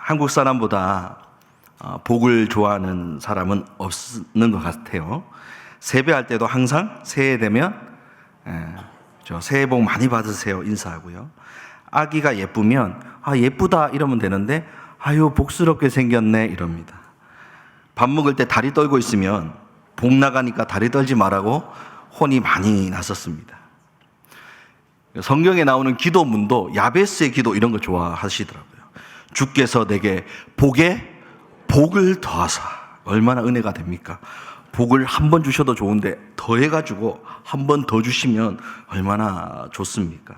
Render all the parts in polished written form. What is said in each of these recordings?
한국 사람보다 복을 좋아하는 사람은 없는 것 같아요. 세배할 때도 항상 새해 되면 저 새해 복 많이 받으세요 인사하고요. 아기가 예쁘면 예쁘다 이러면 되는데 아유 복스럽게 생겼네 이럽니다. 밥 먹을 때 다리 떨고 있으면 복 나가니까 다리 떨지 말라고 혼이 많이 났었습니다. 성경에 나오는 기도문도 야베스의 기도 이런 거 좋아하시더라고요. 주께서 내게 복에 복을 더하사. 얼마나 은혜가 됩니까? 복을 한 번 주셔도 좋은데 더해가지고 한 번 더 주시면 얼마나 좋습니까?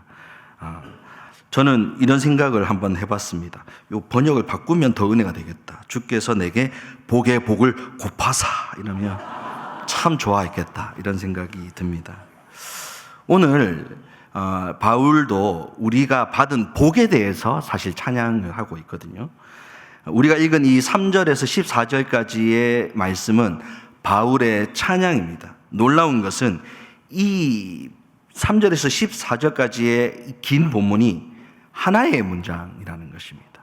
저는 이런 생각을 한번 해봤습니다. 이 번역을 바꾸면 더 은혜가 되겠다. 주께서 내게 복에 복을 곱하사 이러면 참 좋아했겠다 이런 생각이 듭니다. 오늘 바울도 우리가 받은 복에 대해서 사실 찬양을 하고 있거든요. 우리가 읽은 이 3절에서 14절까지의 말씀은 바울의 찬양입니다. 놀라운 것은 이 3절에서 14절까지의 긴 본문이 하나의 문장이라는 것입니다.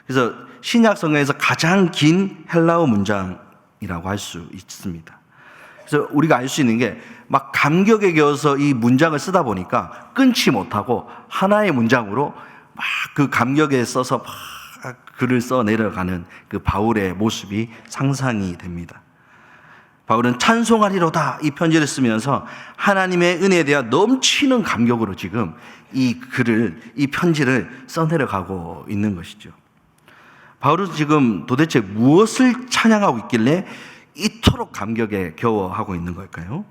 그래서 신약 성경에서 가장 긴 헬라어 문장이라고 할 수 있습니다. 그래서 우리가 알 수 있는 게 막 감격에 겨워서 이 문장을 쓰다 보니까 끊지 못하고 하나의 문장으로 막 그 감격에 써서 막 글을 써 내려가는 그 바울의 모습이 상상이 됩니다. 바울은 찬송하리로다 이 편지를 쓰면서 하나님의 은혜에 대한 넘치는 감격으로 지금 이 글을, 이 편지를 써내려가고 있는 것이죠. 바울은 지금 도대체 무엇을 찬양하고 있길래 이토록 감격에 겨워하고 있는 걸까요?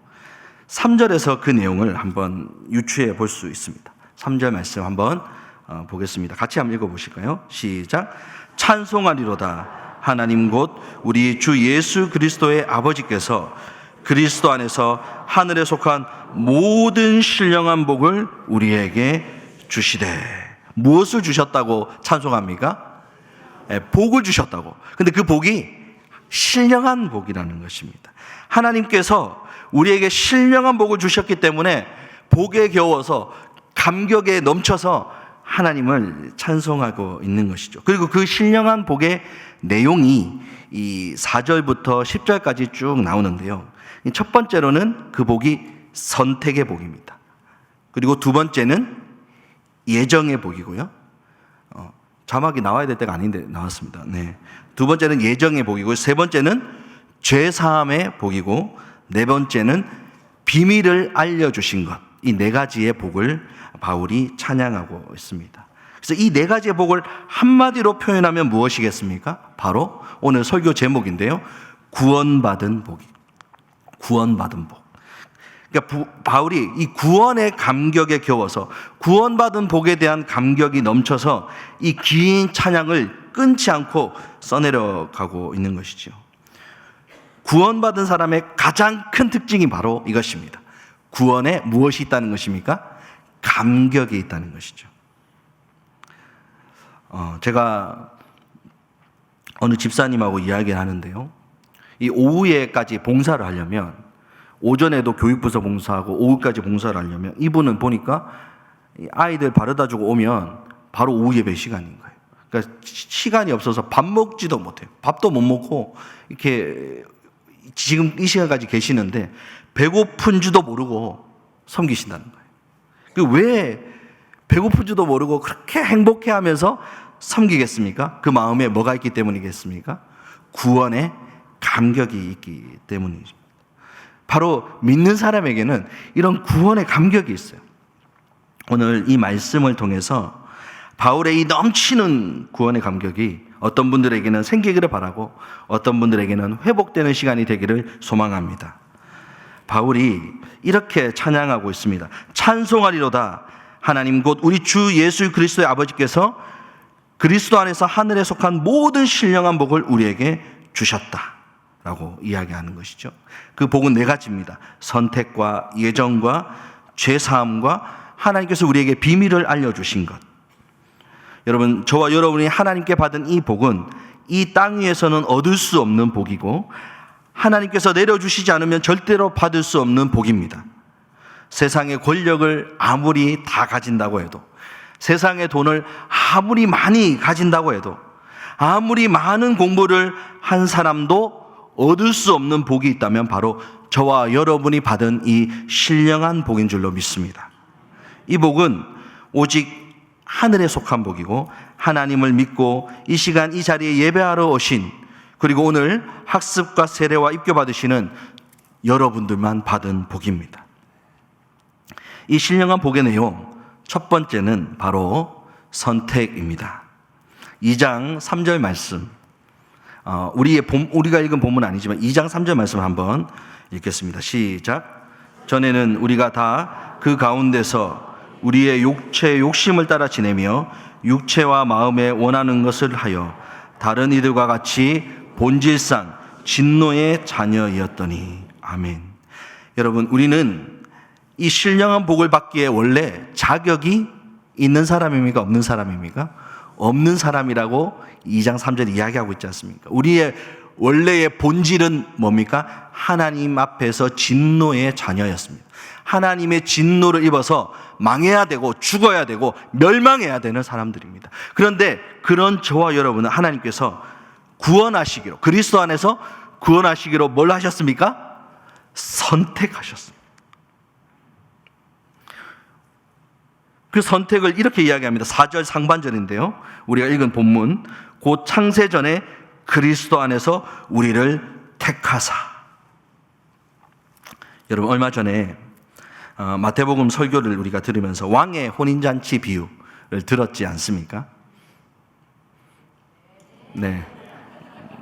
3절에서 그 내용을 한번 유추해 볼 수 있습니다. 3절 말씀 한번 보겠습니다. 같이 한번 읽어보실까요? 시작. 찬송하리로다 하나님 곧 우리 주 예수 그리스도의 아버지께서 그리스도 안에서 하늘에 속한 모든 신령한 복을 우리에게 주시되. 무엇을 주셨다고 찬송합니까? 복을 주셨다고. 근데 그 복이 신령한 복이라는 것입니다. 하나님께서 우리에게 신령한 복을 주셨기 때문에 복에 겨워서 감격에 넘쳐서 하나님을 찬송하고 있는 것이죠. 그리고 그 신령한 복의 내용이 이 4절부터 10절까지 쭉 나오는데요. 첫 번째로는 그 복이 선택의 복입니다. 그리고 두 번째는 예정의 복이고요. 자막이 나와야 될 때가 아닌데 나왔습니다. 네. 두 번째는 예정의 복이고, 세 번째는 죄사함의 복이고, 네 번째는 비밀을 알려주신 것. 이 네 가지의 복을 바울이 찬양하고 있습니다. 그래서 이 네 가지의 복을 한마디로 표현하면 무엇이겠습니까? 바로 오늘 설교 제목인데요. 구원받은 복이. 구원받은 복. 그러니까 바울이 이 구원의 감격에 겨워서 구원받은 복에 대한 감격이 넘쳐서 이 긴 찬양을 끊지 않고 써내려가고 있는 것이죠. 구원받은 사람의 가장 큰 특징이 바로 이것입니다. 구원에 무엇이 있다는 것입니까? 감격이 있다는 것이죠. 제가 어느 집사님하고 이야기를 하는데요. 이 오후에까지 봉사를 하려면, 오전에도 교육부서 봉사하고 오후까지 봉사를 하려면, 이분은 보니까 아이들 바르다 주고 오면 바로 오후 예배 시간인 거예요. 그러니까 시간이 없어서 밥 먹지도 못해요. 밥도 못 먹고 이렇게 지금 이 시간까지 계시는데 배고픈 줄도 모르고 섬기신다는 거예요. 왜 배고픈 줄도 모르고 그렇게 행복해 하면서 섬기겠습니까? 그 마음에 뭐가 있기 때문이겠습니까? 구원의 감격이 있기 때문이죠. 바로 믿는 사람에게는 이런 구원의 감격이 있어요. 오늘 이 말씀을 통해서 바울의 이 넘치는 구원의 감격이 어떤 분들에게는 생기기를 바라고 어떤 분들에게는 회복되는 시간이 되기를 소망합니다. 바울이 이렇게 찬양하고 있습니다. 찬송하리로다 하나님 곧 우리 주 예수 그리스도의 아버지께서 그리스도 안에서 하늘에 속한 모든 신령한 복을 우리에게 주셨다라고 이야기하는 것이죠. 그 복은 네 가지입니다. 선택과 예정과 죄사함과 하나님께서 우리에게 비밀을 알려주신 것. 여러분, 저와 여러분이 하나님께 받은 이 복은 이 땅 위에서는 얻을 수 없는 복이고 하나님께서 내려주시지 않으면 절대로 받을 수 없는 복입니다. 세상의 권력을 아무리 다 가진다고 해도, 세상의 돈을 아무리 많이 가진다고 해도, 아무리 많은 공부를 한 사람도 얻을 수 없는 복이 있다면 바로 저와 여러분이 받은 이 신령한 복인 줄로 믿습니다. 이 복은 오직 하늘에 속한 복이고, 하나님을 믿고 이 시간 이 자리에 예배하러 오신, 그리고 오늘 학습과 세례와 입교 받으시는 여러분들만 받은 복입니다. 이 신령한 복의 내용, 첫 번째는 바로 선택입니다. 2장 3절 말씀, 우리가 읽은 본문은 아니지만 2장 3절 말씀 한번 읽겠습니다. 시작. 전에는 우리가 다 그 가운데서 우리의 육체의 욕심을 따라 지내며 육체와 마음에 원하는 것을 하여 다른 이들과 같이 본질상 진노의 자녀이었더니. 아멘. 여러분, 우리는 이 신령한 복을 받기에 원래 자격이 있는 사람입니까? 없는 사람입니까? 없는 사람이라고 2장 3절 이야기하고 있지 않습니까? 우리의 원래의 본질은 뭡니까? 하나님 앞에서 진노의 자녀였습니다. 하나님의 진노를 입어서 망해야 되고 죽어야 되고 멸망해야 되는 사람들입니다. 그런데 그런 저와 여러분은 하나님께서 구원하시기로, 그리스도 안에서 구원하시기로 뭘 하셨습니까? 선택하셨습니다. 그 선택을 이렇게 이야기합니다. 4절 상반절인데요, 우리가 읽은 본문, 곧 창세전에 그리스도 안에서 우리를 택하사. 여러분, 얼마 전에 마태복음 설교를 우리가 들으면서 왕의 혼인잔치 비유를 들었지 않습니까? 네,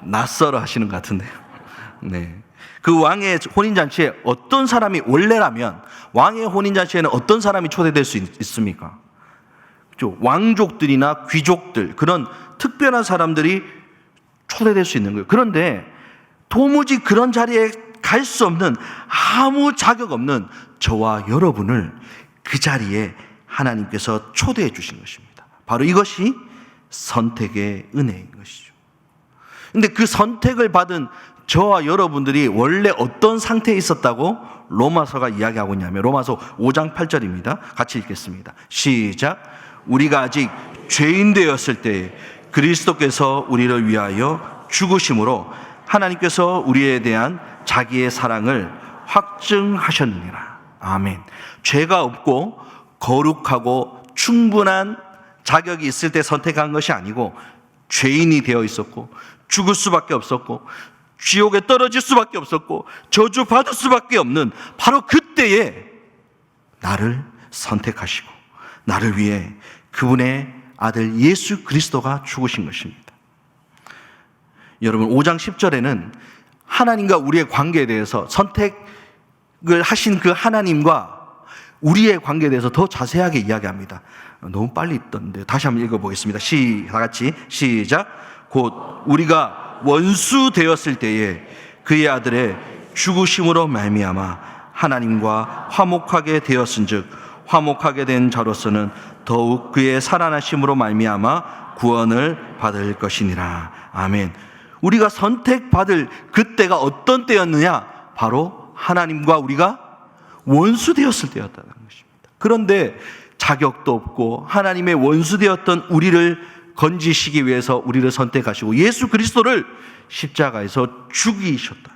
낯설어 하시는 것 같은데요. 네, 그 왕의 혼인잔치에 어떤 사람이, 원래라면 왕의 혼인잔치에는 어떤 사람이 초대될 수 있습니까? 왕족들이나 귀족들, 그런 특별한 사람들이 초대될 수 있는 거예요. 그런데 도무지 그런 자리에 갈 수 없는, 아무 자격 없는 저와 여러분을 그 자리에 하나님께서 초대해 주신 것입니다. 바로 이것이 선택의 은혜인 것이죠. 그런데 그 선택을 받은 저와 여러분들이 원래 어떤 상태에 있었다고 로마서가 이야기하고 있냐면, 로마서 5장 8절입니다. 같이 읽겠습니다. 시작. 우리가 아직 죄인 되었을 때 그리스도께서 우리를 위하여 죽으심으로 하나님께서 우리에 대한 자기의 사랑을 확증하셨느니라. 아멘. 죄가 없고 거룩하고 충분한 자격이 있을 때 선택한 것이 아니고, 죄인이 되어 있었고 죽을 수밖에 없었고 지옥에 떨어질 수밖에 없었고 저주받을 수밖에 없는 바로 그때에 나를 선택하시고 나를 위해 그분의 아들 예수 그리스도가 죽으신 것입니다. 여러분, 5장 10절에는 하나님과 우리의 관계에 대해서, 선택을 하신 그 하나님과 우리의 관계에 대해서 더 자세하게 이야기합니다. 너무 빨리 있던데 다시 한번 읽어보겠습니다. 다 같이 시작. 곧 우리가 원수 되었을 때에 그의 아들의 죽으심으로 말미암아 하나님과 화목하게 되었은즉 화목하게 된 자로서는 더욱 그의 살아나심으로 말미암아 구원을 받을 것이니라. 아멘. 우리가 선택받을 그때가 어떤 때였느냐? 바로 하나님과 우리가 원수 되었을 때였다는 것입니다. 그런데 자격도 없고 하나님의 원수 되었던 우리를 건지시기 위해서 우리를 선택하시고 예수 그리스도를 십자가에서 죽이셨다.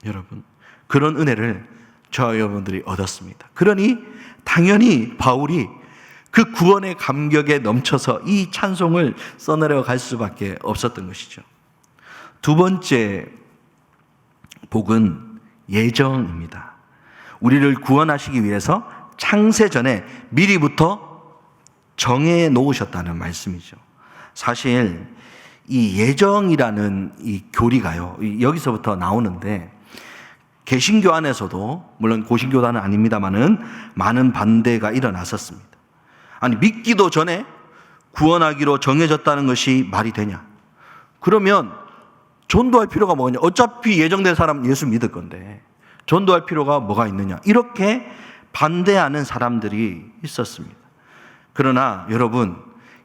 여러분, 그런 은혜를 저와 여러분들이 얻었습니다. 그러니 당연히 바울이 그 구원의 감격에 넘쳐서 이 찬송을 써내려갈 수밖에 없었던 것이죠. 두 번째 복은 예정입니다. 우리를 구원하시기 위해서 창세전에 미리부터 정해 놓으셨다는 말씀이죠. 사실 이 예정이라는 이 교리가요, 여기서부터 나오는데, 개신교 안에서도 물론 고신교단은 아닙니다만은 많은 반대가 일어났었습니다. 아니, 믿기도 전에 구원하기로 정해졌다는 것이 말이 되냐? 그러면 전도할 필요가 뭐냐? 어차피 예정된 사람은 예수 믿을 건데 전도할 필요가 뭐가 있느냐? 이렇게 반대하는 사람들이 있었습니다. 그러나 여러분,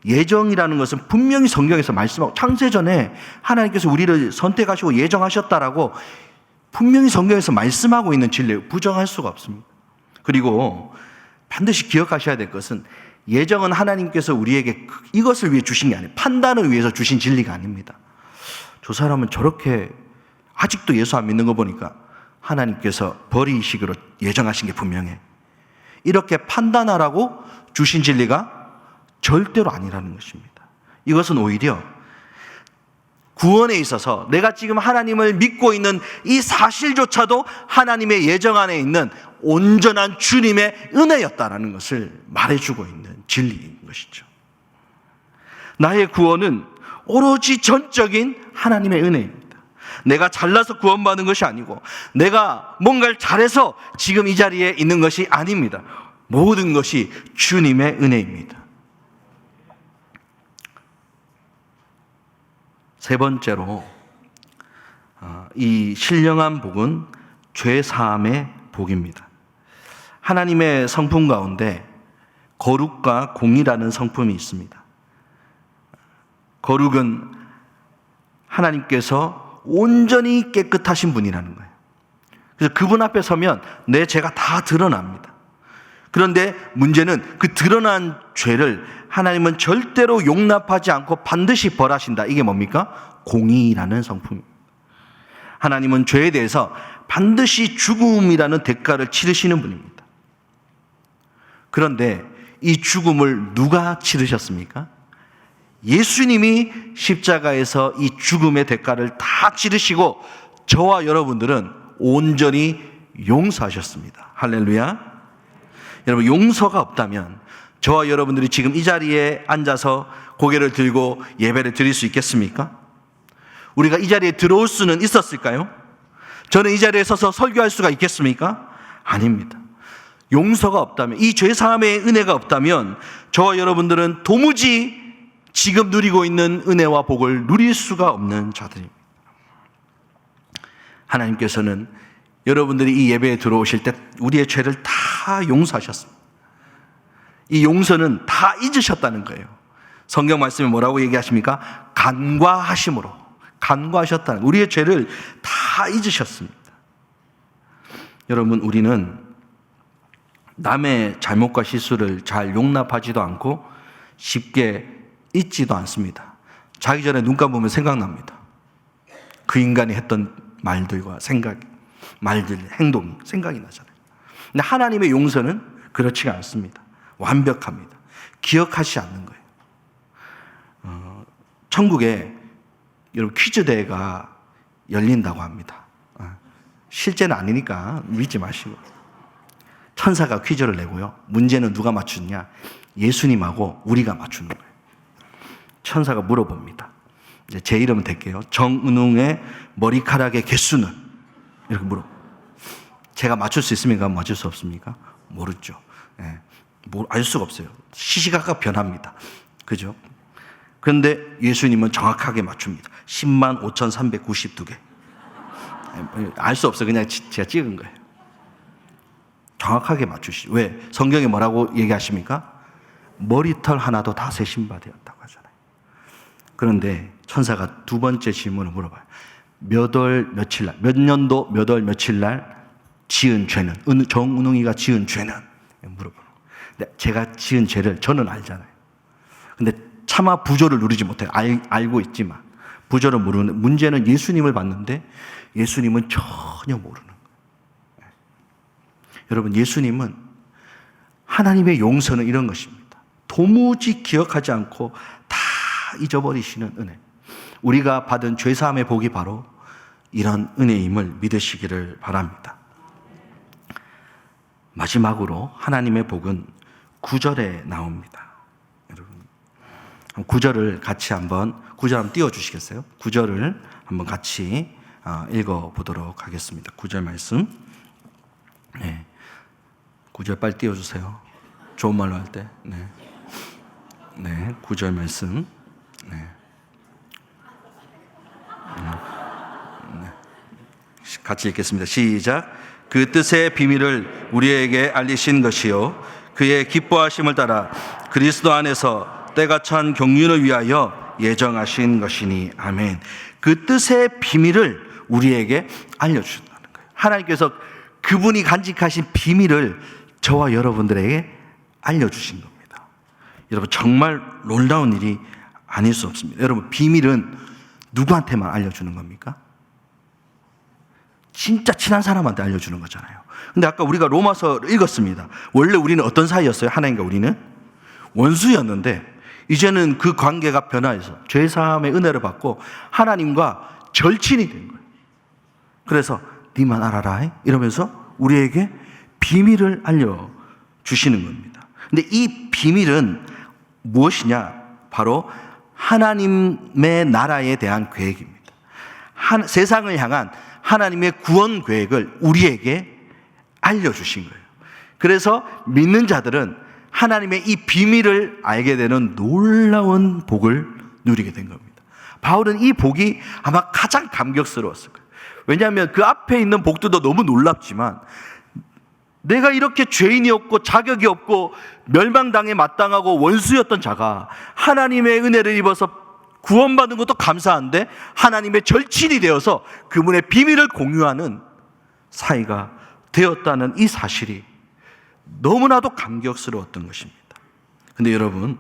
예정이라는 것은 분명히 성경에서 말씀하고, 창세전에 하나님께서 우리를 선택하시고 예정하셨다라고 분명히 성경에서 말씀하고 있는 진리예요. 부정할 수가 없습니다. 그리고 반드시 기억하셔야 될 것은, 예정은 하나님께서 우리에게 이것을 위해 주신 게 아니에요. 판단을 위해서 주신 진리가 아닙니다. 저 사람은 저렇게 아직도 예수 안 믿는 거 보니까 하나님께서 버리시기로 예정하신 게 분명해. 이렇게 판단하라고 주신 진리가 절대로 아니라는 것입니다. 이것은 오히려 구원에 있어서 내가 지금 하나님을 믿고 있는 이 사실조차도 하나님의 예정 안에 있는 온전한 주님의 은혜였다라는 것을 말해주고 있는 진리인 것이죠. 나의 구원은 오로지 전적인 하나님의 은혜입니다. 내가 잘나서 구원받은 것이 아니고 내가 뭔가를 잘해서 지금 이 자리에 있는 것이 아닙니다. 모든 것이 주님의 은혜입니다. 세 번째로 이 신령한 복은 죄사함의 복입니다. 하나님의 성품 가운데 거룩과 공의라는 성품이 있습니다. 거룩은 하나님께서 온전히 깨끗하신 분이라는 거예요. 그래서 그분 앞에 서면 내 죄가 다 드러납니다. 그런데 문제는 그 드러난 죄를 하나님은 절대로 용납하지 않고 반드시 벌하신다. 이게 뭡니까? 공의라는 성품입니다. 하나님은 죄에 대해서 반드시 죽음이라는 대가를 치르시는 분입니다. 그런데 이 죽음을 누가 치르셨습니까? 예수님이 십자가에서 이 죽음의 대가를 다 치르시고 저와 여러분들은 온전히 용서하셨습니다. 할렐루야. 여러분, 용서가 없다면 저와 여러분들이 지금 이 자리에 앉아서 고개를 들고 예배를 드릴 수 있겠습니까? 우리가 이 자리에 들어올 수는 있었을까요? 저는 이 자리에 서서 설교할 수가 있겠습니까? 아닙니다. 용서가 없다면, 이 죄사함의 은혜가 없다면 저와 여러분들은 도무지 지금 누리고 있는 은혜와 복을 누릴 수가 없는 자들입니다. 하나님께서는 여러분들이 이 예배에 들어오실 때 우리의 죄를 다 용서하셨습니다. 이 용서는 다 잊으셨다는 거예요. 성경 말씀에 뭐라고 얘기하십니까? 간과하심으로, 간과하셨다는, 우리의 죄를 다 잊으셨습니다. 여러분, 우리는 남의 잘못과 실수를 잘 용납하지도 않고 쉽게 잊지도 않습니다. 자기 전에 눈 감으면 생각납니다. 그 인간이 했던 말들과 말들, 행동, 생각이 나잖아요. 근데 하나님의 용서는 그렇지가 않습니다. 완벽합니다. 기억하지 않는 거예요. 천국에 여러분 퀴즈 대회가 열린다고 합니다. 실제는 아니니까 믿지 마시고. 천사가 퀴즈를 내고요. 문제는 누가 맞추느냐? 예수님하고 우리가 맞추는 거예요. 천사가 물어봅니다. 이제 제 이름은 될게요. 정은웅의 머리카락의 개수는? 이렇게 물어. 제가 맞출 수 있습니까? 맞출 수 없습니까? 모르죠. 예. 알 수가 없어요. 시시각각 변합니다. 그죠? 그런데 예수님은 정확하게 맞춥니다. 10만 5,392개. 알 수 없어요. 그냥 제가 찍은 거예요. 정확하게 맞추시죠. 왜? 성경에 뭐라고 얘기하십니까? 머리털 하나도 다 새 신바 되었다고 하잖아요. 그런데 천사가 두 번째 질문을 물어봐요. 몇 월 며칠 날, 몇 년도 몇 월 며칠 날 지은 죄는, 정은웅이가 지은 죄는? 물어보는. 근데 제가 지은 죄를 저는 알잖아요. 근데 차마 부조를 누리지 못해요. 알고 있지만 부조를 모르는. 문제는 예수님을 봤는데 예수님은 전혀 모르는 거예요. 여러분, 예수님은 하나님의 용서는 이런 것입니다. 도무지 기억하지 않고 다 잊어버리시는 은혜. 우리가 받은 죄사함의 복이 바로 이런 은혜임을 믿으시기를 바랍니다. 마지막으로 하나님의 복은 9절에 나옵니다. 여러분, 9절을 같이 한번, 9절 한번 띄워주시겠어요? 9절을 한번 같이 읽어보도록 하겠습니다. 9절 말씀. 네. 9절 빨리 띄워주세요. 좋은 말로 할 때. 네. 네. 9절 말씀. 네. 같이 읽겠습니다. 시작. 그 뜻의 비밀을 우리에게 알리신 것이요 그의 기뻐하심을 따라 그리스도 안에서 때가 찬 경륜을 위하여 예정하신 것이니. 아멘. 그 뜻의 비밀을 우리에게 알려주신다는 거예요. 하나님께서 그분이 간직하신 비밀을 저와 여러분들에게 알려주신 겁니다. 여러분 정말 놀라운 일이 아닐 수 없습니다. 여러분 비밀은 누구한테만 알려주는 겁니까? 진짜 친한 사람한테 알려주는 거잖아요. 근데 아까 우리가 로마서를 읽었습니다. 원래 우리는 어떤 사이였어요? 하나님과 우리는 원수였는데 이제는 그 관계가 변화해서 죄사함의 은혜를 받고 하나님과 절친이 된 거예요. 그래서 니만 알아라 이러면서 우리에게 비밀을 알려주시는 겁니다. 근데 이 비밀은 무엇이냐? 바로 하나님의 나라에 대한 계획입니다. 세상을 향한 하나님의 구원 계획을 우리에게 알려주신 거예요. 그래서 믿는 자들은 하나님의 이 비밀을 알게 되는 놀라운 복을 누리게 된 겁니다. 바울은 이 복이 아마 가장 감격스러웠을 거예요. 왜냐하면 그 앞에 있는 복들도 너무 놀랍지만 내가 이렇게 죄인이었고 자격이 없고 멸망당에 마땅하고 원수였던 자가 하나님의 은혜를 입어서 구원받은 것도 감사한데 하나님의 절친이 되어서 그분의 비밀을 공유하는 사이가 되었다는 이 사실이 너무나도 감격스러웠던 것입니다. 근데 여러분,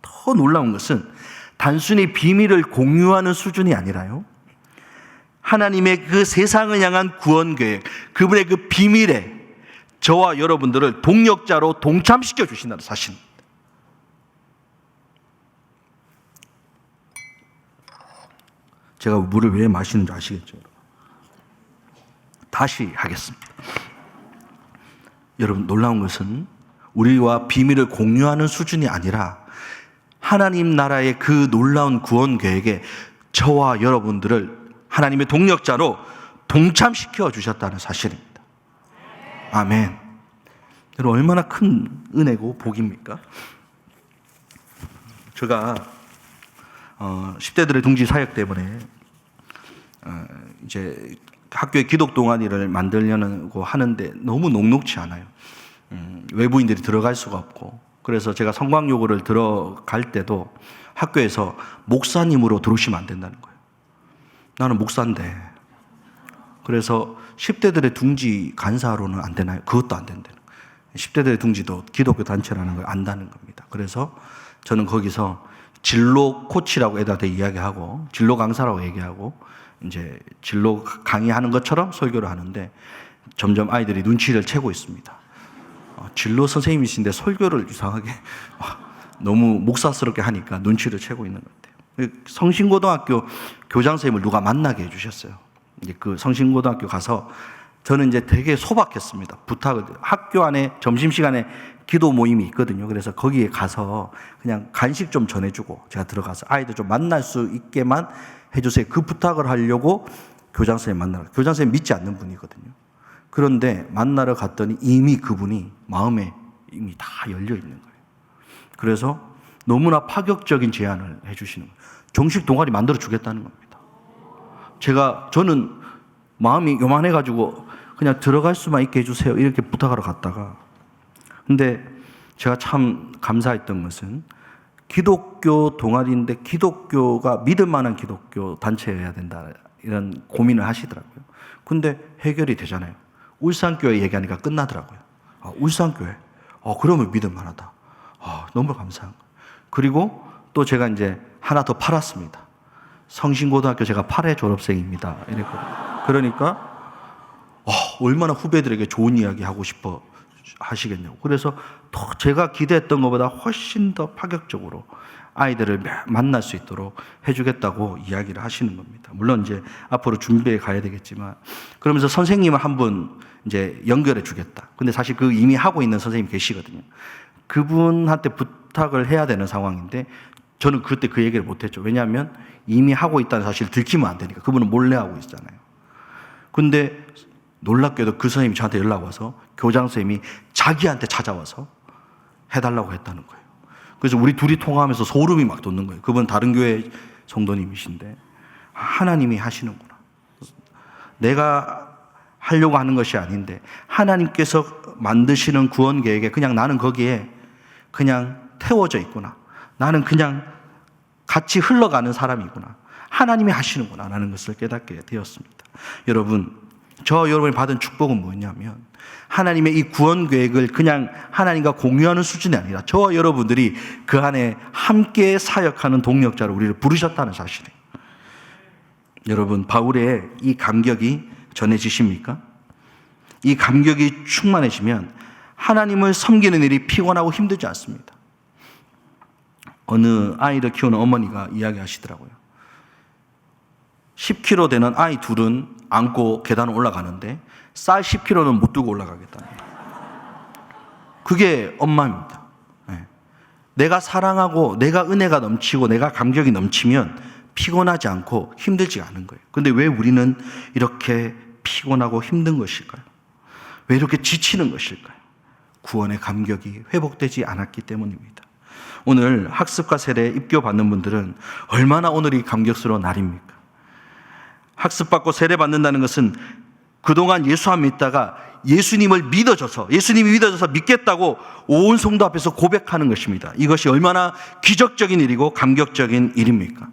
더 놀라운 것은 단순히 비밀을 공유하는 수준이 아니라요, 하나님의 그 세상을 향한 구원 계획, 그분의 그 비밀에 저와 여러분들을 동력자로 동참시켜 주신다는 사실입니다. 제가 물을 왜 마시는지 아시겠죠? 다시 하겠습니다. 여러분, 놀라운 것은 우리와 비밀을 공유하는 수준이 아니라 하나님 나라의 그 놀라운 구원 계획에 저와 여러분들을 하나님의 동력자로 동참시켜 주셨다는 사실입니다. 아멘. 여러분, 얼마나 큰 은혜고 복입니까? 제가 10대들의 둥지 사역 때문에 이제 학교에 기독 동아리를 만들려고 하는데 너무 녹록치 않아요. 외부인들이 들어갈 수가 없고, 그래서 제가 성광요구를 들어갈 때도 학교에서 목사님으로 들어오시면 안 된다는 거예요. 나는 목사인데. 그래서 10대들의 둥지 간사로는 안 되나요? 그것도 안 된다는 거예요. 10대들의 둥지도 기독교 단체라는 걸 안다는 겁니다. 그래서 저는 거기서 진로 코치라고 애들한테 이야기하고, 진로 강사라고 얘기하고, 이제 진로 강의하는 것처럼 설교를 하는데 점점 아이들이 눈치를 채고 있습니다. 진로 선생님이신데 설교를 이상하게 너무 목사스럽게 하니까 눈치를 채고 있는 것 같아요. 성신고등학교 교장 선생님을 누가 만나게 해주셨어요. 이제 그 성신고등학교 가서 저는 이제 되게 소박했습니다. 부탁을, 학교 안에 점심시간에 기도 모임이 있거든요. 그래서 거기에 가서 그냥 간식 좀 전해주고 제가 들어가서 아이들 좀 만날 수 있게만 해주세요. 그 부탁을 하려고 교장 선생님 만나러, 교장 선생님 믿지 않는 분이거든요. 그런데 만나러 갔더니 이미 그분이 마음에 이미 다 열려 있는 거예요. 그래서 너무나 파격적인 제안을 해주시는 거예요. 정식 동아리 만들어 주겠다는 겁니다. 저는 마음이 요만해가지고 그냥 들어갈 수만 있게 해주세요 이렇게 부탁하러 갔다가, 근데 제가 참 감사했던 것은 기독교 동아리인데 기독교가 믿을 만한 기독교 단체여야 된다 이런 고민을 하시더라고요. 근데 해결이 되잖아요. 울산교회 얘기하니까 끝나더라고요. 울산교회, 그러면 믿을 만하다. 너무 감사한 거예요. 그리고 또 제가 이제 하나 더 팔았습니다. 성신고등학교 제가 8회 졸업생입니다 이랬거든요. 그러니까 얼마나 후배들에게 좋은 이야기 하고 싶어 하시겠냐고. 그래서 더 제가 기대했던 것보다 훨씬 더 파격적으로 아이들을 만날 수 있도록 해주겠다고 이야기를 하시는 겁니다. 물론 이제 앞으로 준비해 가야 되겠지만, 그러면서 선생님을 한 분 이제 연결해 주겠다. 근데 사실 그 이미 하고 있는 선생님 계시거든요. 그분한테 부탁을 해야 되는 상황인데 저는 그때 그 얘기를 못 했죠. 왜냐하면 이미 하고 있다는 사실을 들키면 안 되니까. 그분은 몰래 하고 있잖아요. 근데 놀랍게도 그 선생님이 저한테 연락 와서 교장 선생님이 자기한테 찾아와서 해달라고 했다는 거예요. 그래서 우리 둘이 통화하면서 소름이 막 돋는 거예요. 그분 다른 교회 성도님이신데 하나님이 하시는구나. 내가 하려고 하는 것이 아닌데 하나님께서 만드시는 구원 계획에 그냥 나는 거기에 그냥 태워져 있구나. 나는 그냥 같이 흘러가는 사람이구나. 하나님이 하시는구나 라는 것을 깨닫게 되었습니다. 여러분, 저와 여러분이 받은 축복은 뭐냐면 하나님의 이 구원 계획을 그냥 하나님과 공유하는 수준이 아니라 저와 여러분들이 그 안에 함께 사역하는 동력자로 우리를 부르셨다는 사실이에요. 여러분, 바울의 이 감격이 전해지십니까? 이 감격이 충만해지면 하나님을 섬기는 일이 피곤하고 힘들지 않습니다. 어느 아이를 키우는 어머니가 이야기하시더라고요. 10kg 되는 아이 둘은 안고 계단을 올라가는데 쌀 10kg는 못 들고 올라가겠다는 거예요. 그게 엄마입니다. 내가 사랑하고 내가 은혜가 넘치고 내가 감격이 넘치면 피곤하지 않고 힘들지 않은 거예요. 그런데 왜 우리는 이렇게 피곤하고 힘든 것일까요? 왜 이렇게 지치는 것일까요? 구원의 감격이 회복되지 않았기 때문입니다. 오늘 학습과 세례에 입교받는 분들은 얼마나 오늘이 감격스러운 날입니까? 학습받고 세례받는다는 것은 그동안 예수 안 믿다가 예수님이 믿어져서 믿겠다고 온 성도 앞에서 고백하는 것입니다. 이것이 얼마나 기적적인 일이고 감격적인 일입니까?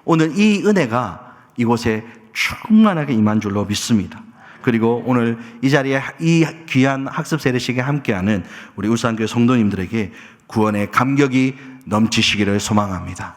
오늘 이 은혜가 이곳에 충만하게 임한 줄로 믿습니다. 그리고 오늘 이 자리에 이 귀한 학습 세례식에 함께하는 우리 울산교회 성도님들에게 구원의 감격이 넘치시기를 소망합니다.